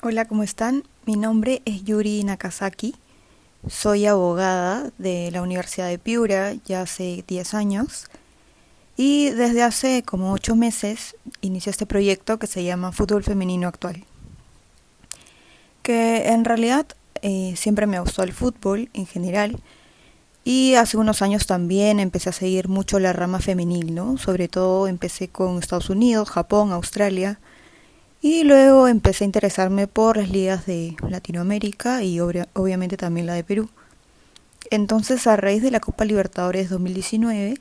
Hola, ¿cómo están? Mi nombre es Yuri Nakazaki. Soy abogada de la Universidad de Piura ya hace 10 años y desde hace como 8 meses inicié este proyecto que se llama Fútbol Femenino Actual. Que en realidad siempre me gustó el fútbol en general y hace unos años también empecé a seguir mucho la rama femenil, ¿no? Sobre todo empecé con Estados Unidos, Japón, Australia. Y luego empecé a interesarme por las ligas de Latinoamérica y obviamente también la de Perú. Entonces, a raíz de la Copa Libertadores 2019,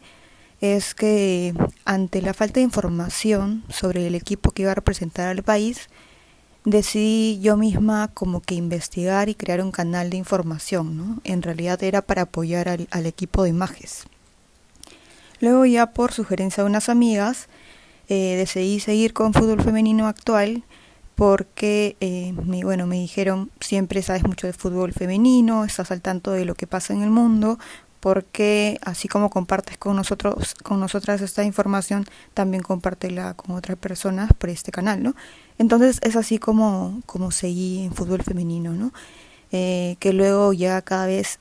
es que ante la falta de información sobre el equipo que iba a representar al país, decidí yo misma como que investigar y crear un canal de información, ¿no? En realidad era para apoyar al equipo de Majes. Luego ya por sugerencia de unas amigas, decidí seguir con fútbol femenino actual porque me dijeron, siempre sabes mucho de fútbol femenino, estás al tanto de lo que pasa en el mundo, porque así como compartes con nosotras esta información, también compártela con otras personas por este canal, ¿no? Entonces es así como seguí en fútbol femenino, ¿no? Que luego ya cada vez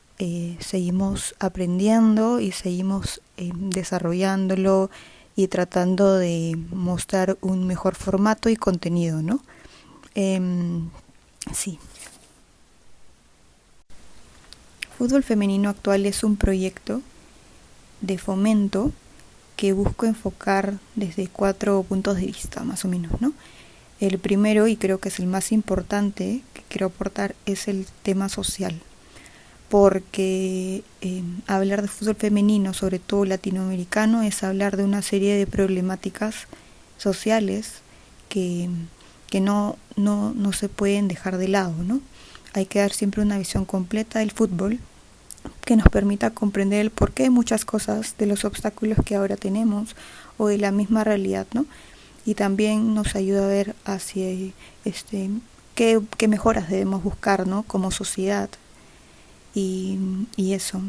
seguimos aprendiendo y seguimos desarrollándolo y tratando de mostrar un mejor formato y contenido, ¿no? Em, sí. Fútbol Femenino Actual es un proyecto de fomento que busco enfocar desde 4 puntos de vista, más o menos, ¿no? El primero, y creo que es el más importante que quiero aportar, es el tema social, porque hablar de fútbol femenino, sobre todo latinoamericano, es hablar de una serie de problemáticas sociales que, que no se pueden dejar de lado, ¿no? Hay que dar siempre una visión completa del fútbol que nos permita comprender el porqué de muchas cosas, de los obstáculos que ahora tenemos o de la misma realidad, ¿no? Y también nos ayuda a ver hacia este qué mejoras debemos buscar, ¿no? Como sociedad y eso.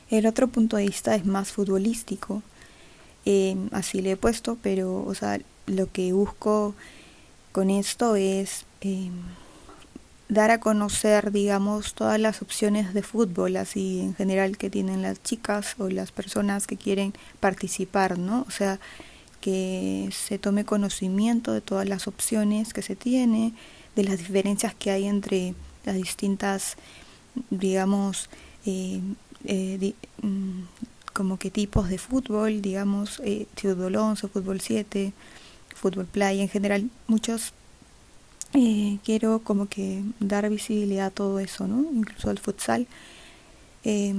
El otro punto de vista es más futbolístico, así le he puesto, pero o sea, lo que busco con esto es dar a conocer, digamos, todas las opciones de fútbol, así en general que tienen las chicas o las personas que quieren participar, ¿no? O sea, que se tome conocimiento de todas las opciones que se tiene, de las diferencias que hay entre las distintas, digamos, eh, eh, di- mm, como que tipos de fútbol, digamos, fútbol 11, fútbol 7, fútbol playa, en general, muchos quiero como que dar visibilidad a todo eso, ¿no? Incluso al futsal. Eh,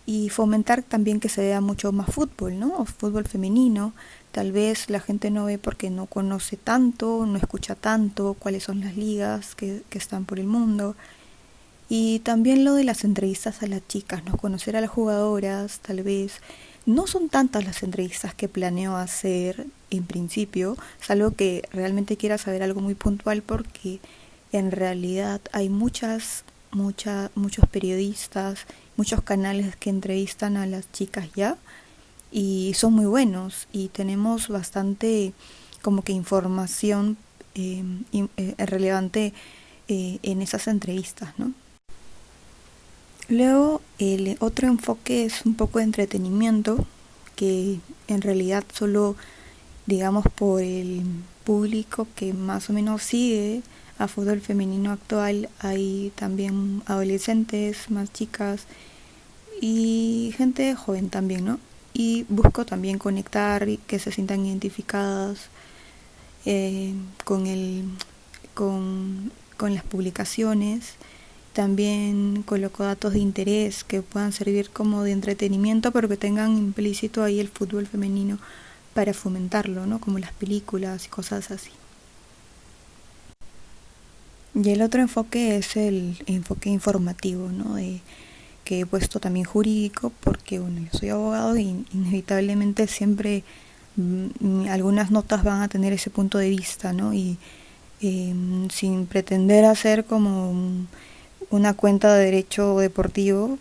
y fomentar también que se vea mucho más fútbol, ¿no? O fútbol femenino. Tal vez la gente no ve porque no conoce tanto, no escucha tanto cuáles son las ligas que están por el mundo. Y también lo de las entrevistas a las chicas, ¿no? Conocer a las jugadoras, tal vez. No son tantas las entrevistas que planeo hacer en principio, salvo que realmente quiera saber algo muy puntual porque en realidad hay muchos periodistas, muchos canales que entrevistan a las chicas ya y son muy buenos y tenemos bastante como que información relevante en esas entrevistas, ¿no? Luego el otro enfoque es un poco de entretenimiento, que en realidad solo, digamos, por el público que más o menos sigue a fútbol femenino actual, hay también adolescentes, más chicas y gente joven también, ¿no? Y busco también conectar y que se sientan identificadas eh, con, el, con las publicaciones. También coloco datos de interés que puedan servir como de entretenimiento, pero que tengan implícito ahí el fútbol femenino para fomentarlo, ¿no? Como las películas y cosas así. Y el otro enfoque es el enfoque informativo, ¿no? Que he puesto también jurídico, porque bueno, yo soy abogado y inevitablemente siempre algunas notas van a tener ese punto de vista, ¿no? Y sin pretender hacer como una cuenta de derecho deportivo,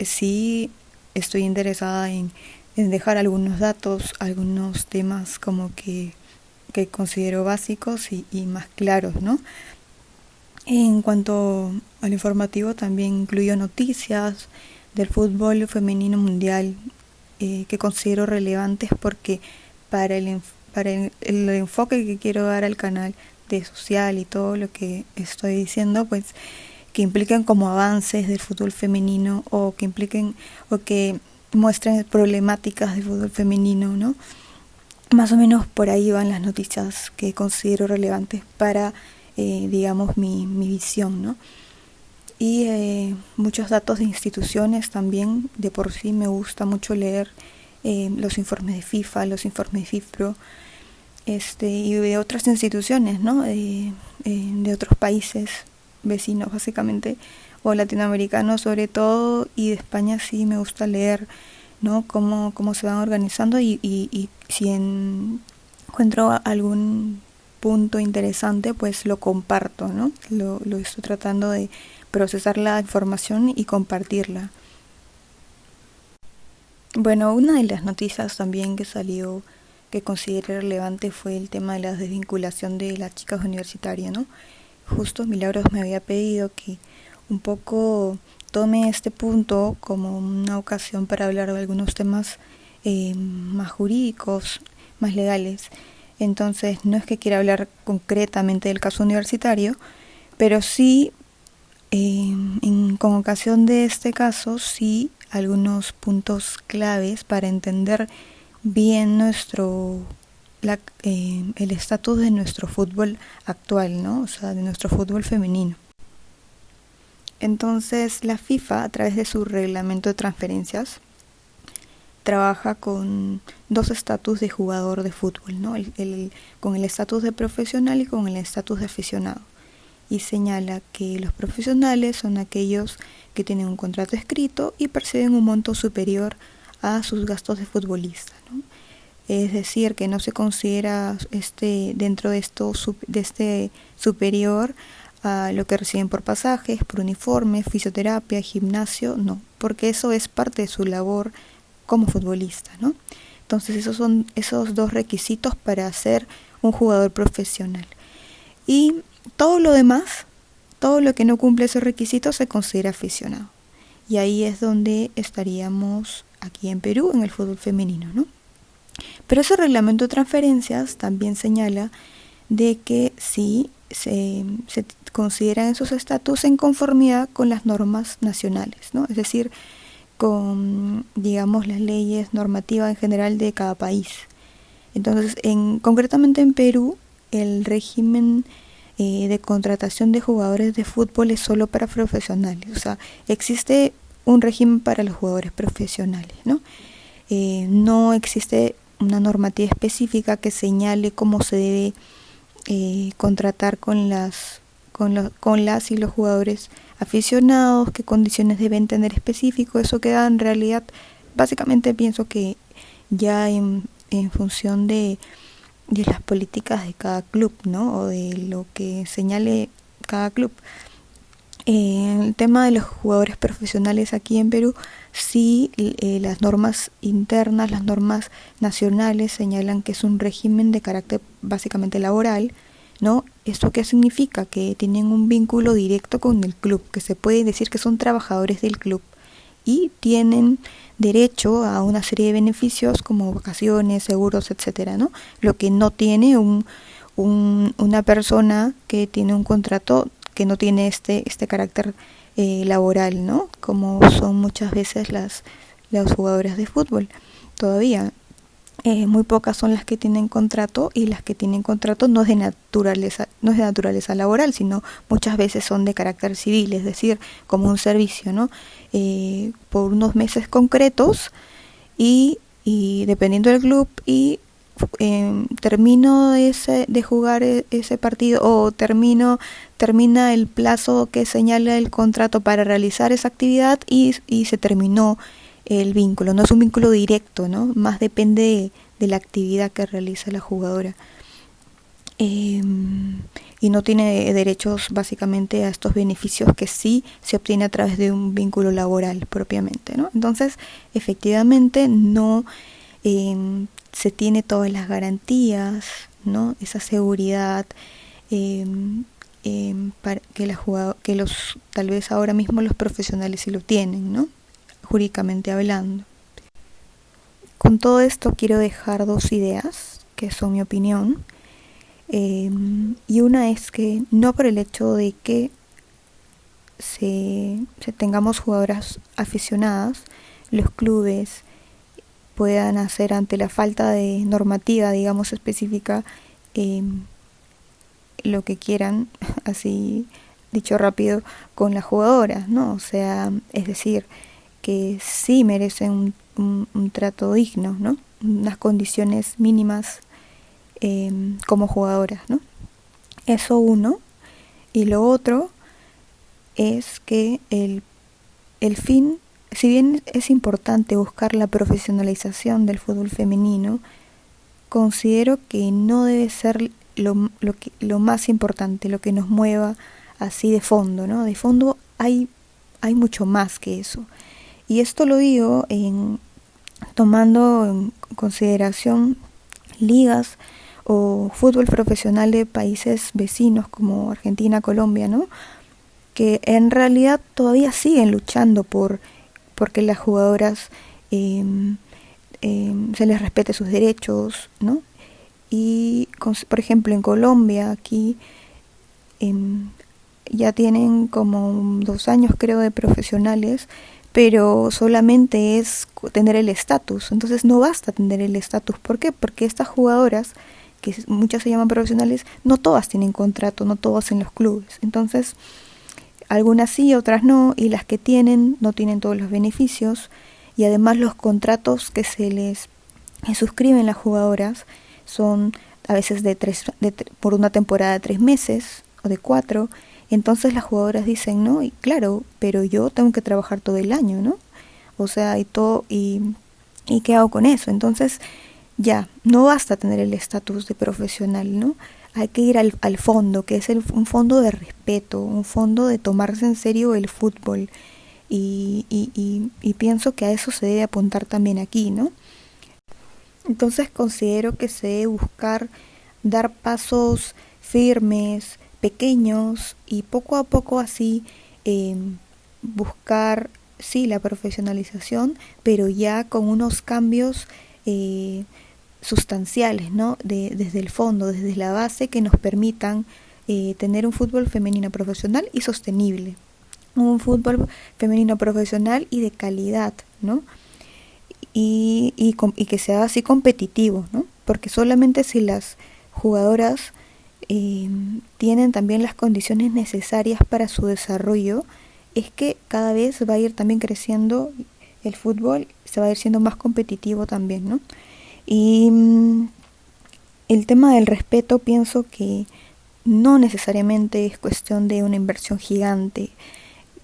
sí estoy interesada en dejar algunos datos, algunos temas como que que considero básicos y más claros, ¿no? En cuanto al informativo, también incluyo noticias del fútbol femenino mundial que considero relevantes porque para el enfoque que quiero dar al canal de social y todo lo que estoy diciendo, pues que impliquen como avances del fútbol femenino o que impliquen o que muestren problemáticas del fútbol femenino, ¿no? Más o menos por ahí van las noticias que considero relevantes para, digamos, mi visión, ¿no? Y muchos datos de instituciones también. De por sí me gusta mucho leer los informes de FIFA, los informes de FIFPro, y de otras instituciones, ¿no? De otros países vecinos básicamente, o latinoamericanos sobre todo, y de España sí me gusta leer, ¿no? Cómo se van organizando y si encuentro algún punto interesante, pues lo comparto, ¿no? Lo estoy tratando de procesar la información y compartirla. Bueno, una de las noticias también que salió que consideré relevante fue el tema de la desvinculación de las chicas universitarias, ¿no? Justo Milagros me había pedido que un poco tome este punto como una ocasión para hablar de algunos temas más jurídicos, más legales. Entonces, no es que quiera hablar concretamente del caso universitario, pero sí, con ocasión de este caso, sí algunos puntos claves para entender bien el estatus de nuestro fútbol actual, ¿no? O sea, de nuestro fútbol femenino. Entonces, la FIFA, a través de su reglamento de transferencias, trabaja con dos estatus de jugador de fútbol, ¿no? Con el estatus de profesional y con el estatus de aficionado. Y señala que los profesionales son aquellos que tienen un contrato escrito y perciben un monto superior a sus gastos de futbolista, ¿no? Es decir, que no se considera dentro de este superior a lo que reciben por pasajes, por uniforme, fisioterapia, gimnasio, no, porque eso es parte de su labor como futbolista, ¿no? Entonces esos son esos dos requisitos para ser un jugador profesional. Y todo lo demás, todo lo que no cumple esos requisitos se considera aficionado. Y ahí es donde estaríamos aquí en Perú en el fútbol femenino, ¿no? Pero ese reglamento de transferencias también señala de que sí se consideran esos estatus en conformidad con las normas nacionales, ¿no? Es decir, con, digamos, las leyes normativas en general de cada país. Entonces, concretamente en Perú, el régimen de contratación de jugadores de fútbol es solo para profesionales. O sea, existe un régimen para los jugadores profesionales, ¿no? No existe una normativa específica que señale cómo se debe contratar con las y los jugadores aficionados, qué condiciones deben tener específico. Eso queda en realidad, básicamente pienso que ya en función de las políticas de cada club, ¿no? O de lo que señale cada club. El tema de los jugadores profesionales aquí en Perú, sí, las normas internas, las normas nacionales señalan que es un régimen de carácter básicamente laboral, ¿no? ¿Esto qué significa? Que tienen un vínculo directo con el club, que se puede decir que son trabajadores del club y tienen derecho a una serie de beneficios como vacaciones, seguros, etcétera, ¿no? Lo que no tiene una persona que tiene un contrato que no tiene este carácter laboral, ¿no? Como son muchas veces las jugadoras de fútbol todavía. Muy pocas son las que tienen contrato, y las que tienen contrato no es de naturaleza laboral, sino muchas veces son de carácter civil, es decir, como un servicio, ¿no? Por unos meses concretos y dependiendo del club, y termino de jugar ese partido, o termina el plazo que señala el contrato para realizar esa actividad y se terminó el vínculo. No es un vínculo directo, ¿no? Más depende de la actividad que realiza la jugadora. Y no tiene derechos básicamente a estos beneficios que sí se obtiene a través de un vínculo laboral propiamente, ¿no? Entonces, efectivamente, no se tiene todas las garantías ¿no? Esa seguridad para que los tal vez ahora mismo los profesionales sí lo tienen, ¿no? Jurídicamente hablando. Con todo esto quiero dejar dos ideas que son mi opinión. Y una es que no por el hecho de que se tengamos jugadoras aficionadas, los clubes puedan hacer ante la falta de normativa, digamos, específica, lo que quieran, así dicho rápido, con las jugadoras, ¿no? O sea, es decir, que sí merecen un trato digno, ¿no? Unas condiciones mínimas como jugadoras, ¿no? Eso uno. Y lo otro es que el fin, si bien es importante buscar la profesionalización del fútbol femenino, considero que no debe ser lo más importante, lo que nos mueva así de fondo, ¿no? De fondo hay mucho más que eso. Y esto lo digo tomando en consideración ligas o fútbol profesional de países vecinos como Argentina, Colombia, ¿no? Que en realidad todavía siguen luchando porque las jugadoras se les respete sus derechos, ¿no? Y por ejemplo en Colombia aquí ya tienen como 2 años creo de profesionales, pero solamente es tener el estatus. Entonces no basta tener el estatus. ¿Por qué? Porque estas jugadoras, que muchas se llaman profesionales, no todas tienen contrato, no todas en los clubes. Entonces algunas sí, otras no, y las que tienen no tienen todos los beneficios, y además los contratos que se les suscriben las jugadoras son a veces por una temporada de 3 meses o de 4. Entonces las jugadoras dicen, no, y claro, pero yo tengo que trabajar todo el año, ¿no? O sea, y ¿qué hago con eso? Entonces ya, no basta tener el estatus de profesional, ¿no? Hay que ir al fondo, que es un fondo de respeto, un fondo de tomarse en serio el fútbol. Y pienso que a eso se debe apuntar también aquí, ¿no? Entonces considero que se debe buscar dar pasos firmes, pequeños, y poco a poco así buscar, sí, la profesionalización, pero ya con unos cambios sustanciales, ¿no? Desde el fondo, desde la base, que nos permitan tener un fútbol femenino profesional y sostenible. Un fútbol femenino profesional y de calidad, ¿no? Y que sea así competitivo, ¿no? Porque solamente si las jugadoras tienen también las condiciones necesarias para su desarrollo, es que cada vez va a ir también creciendo el fútbol, se va a ir siendo más competitivo también, ¿no? Y el tema del respeto, pienso que no necesariamente es cuestión de una inversión gigante,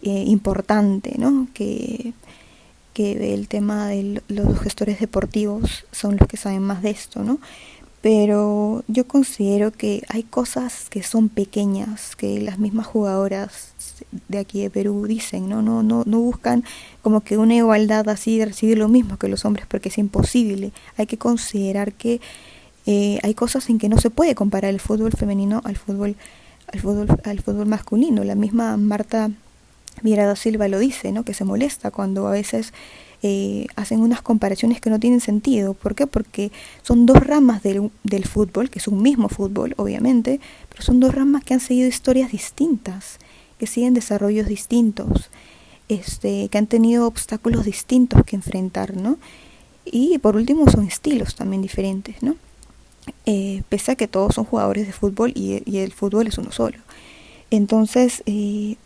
importante, ¿no? Que el tema de los gestores deportivos son los que saben más de esto, ¿no? Pero yo considero que hay cosas que son pequeñas, que las mismas jugadoras de aquí de Perú dicen, ¿no? No buscan como que una igualdad así de recibir lo mismo que los hombres, porque es imposible. Hay que considerar que hay cosas en que no se puede comparar el fútbol femenino al fútbol masculino. La misma Marta Vieira da Silva lo dice, ¿no? Que se molesta cuando a veces hacen unas comparaciones que no tienen sentido. ¿Por qué? Porque son dos ramas del fútbol, que es un mismo fútbol, obviamente, pero son dos ramas que han seguido historias distintas, que siguen desarrollos distintos, que han tenido obstáculos distintos que enfrentar, ¿no? Y por último son estilos también diferentes, ¿no? Pese a que todos son jugadores de fútbol y el fútbol es uno solo. Entonces,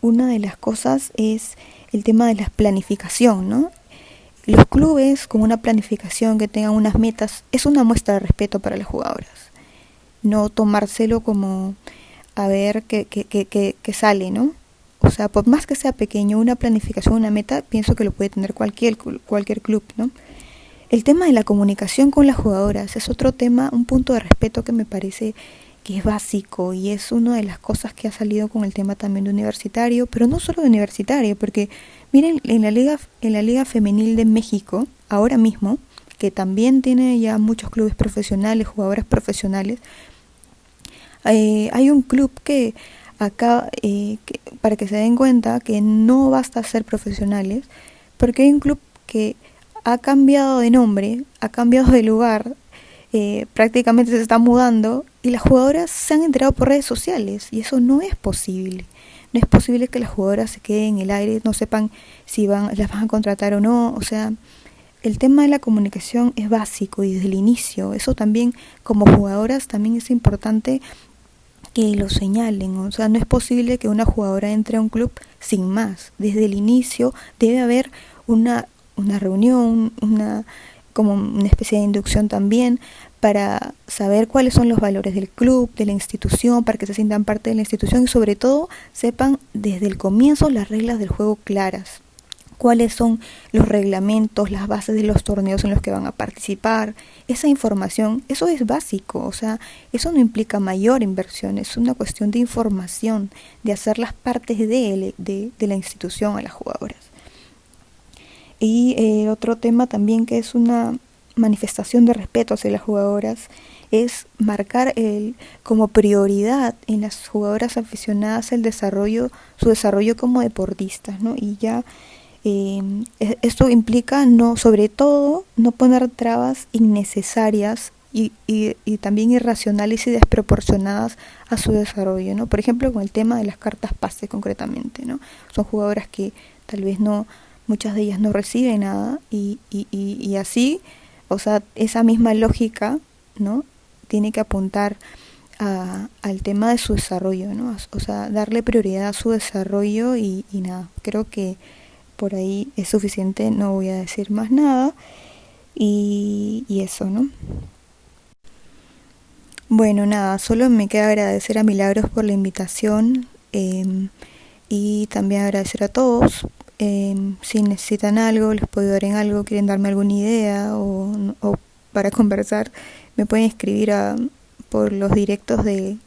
una de las cosas es el tema de la planificación, ¿no? Los clubes con una planificación que tengan unas metas es una muestra de respeto para las jugadoras. No tomárselo como a ver qué sale, ¿no? O sea, por más que sea pequeño, una planificación, una meta, pienso que lo puede tener cualquier club, ¿no? El tema de la comunicación con las jugadoras es otro tema, un punto de respeto que me parece que es básico, y es una de las cosas que ha salido con el tema también de universitario, pero no solo de universitario, porque miren, en la Liga Femenil de México, ahora mismo, que también tiene ya muchos clubes profesionales, jugadoras profesionales, Hay un club que acá, para que se den cuenta que no basta ser profesionales, porque hay un club que ha cambiado de nombre, ha cambiado de lugar, prácticamente se está mudando y las jugadoras se han enterado por redes sociales y eso no es posible. No es posible que las jugadoras se queden en el aire, no sepan si las van a contratar o no. O sea, el tema de la comunicación es básico y desde el inicio. Eso también, como jugadoras, también es importante que lo señalen. O sea, no es posible que una jugadora entre a un club sin más. Desde el inicio debe haber una reunión, como una especie de inducción también, para saber cuáles son los valores del club, de la institución, para que se sientan parte de la institución y sobre todo sepan desde el comienzo las reglas del juego claras, cuáles son los reglamentos, las bases de los torneos en los que van a participar. Esa información, eso es básico, o sea, eso no implica mayor inversión, es una cuestión de información, de hacerlas partes de la institución a las jugadoras. Y otro tema también que es una manifestación de respeto hacia las jugadoras es marcar como prioridad en las jugadoras aficionadas su desarrollo como deportistas, ¿no? Y ya esto implica sobre todo no poner trabas innecesarias y también irracionales y desproporcionadas a su desarrollo, ¿no? Por ejemplo, con el tema de las cartas pase concretamente, ¿no? Son jugadoras que tal vez muchas de ellas no reciben nada y así, o sea, esa misma lógica, ¿no? Tiene que apuntar al tema de su desarrollo, ¿no? O sea, darle prioridad a su desarrollo y nada, creo que por ahí es suficiente, no voy a decir más nada y eso, ¿no? Bueno, nada, solo me queda agradecer a Milagros por la invitación y también agradecer a todos. Si necesitan algo, les puedo ayudar en algo, quieren darme alguna idea o para conversar, me pueden escribir por los directos de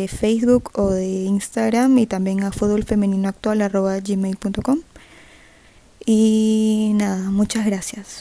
Facebook o de Instagram y también a futbolfemeninoactual@gmail.com. Y nada, muchas gracias.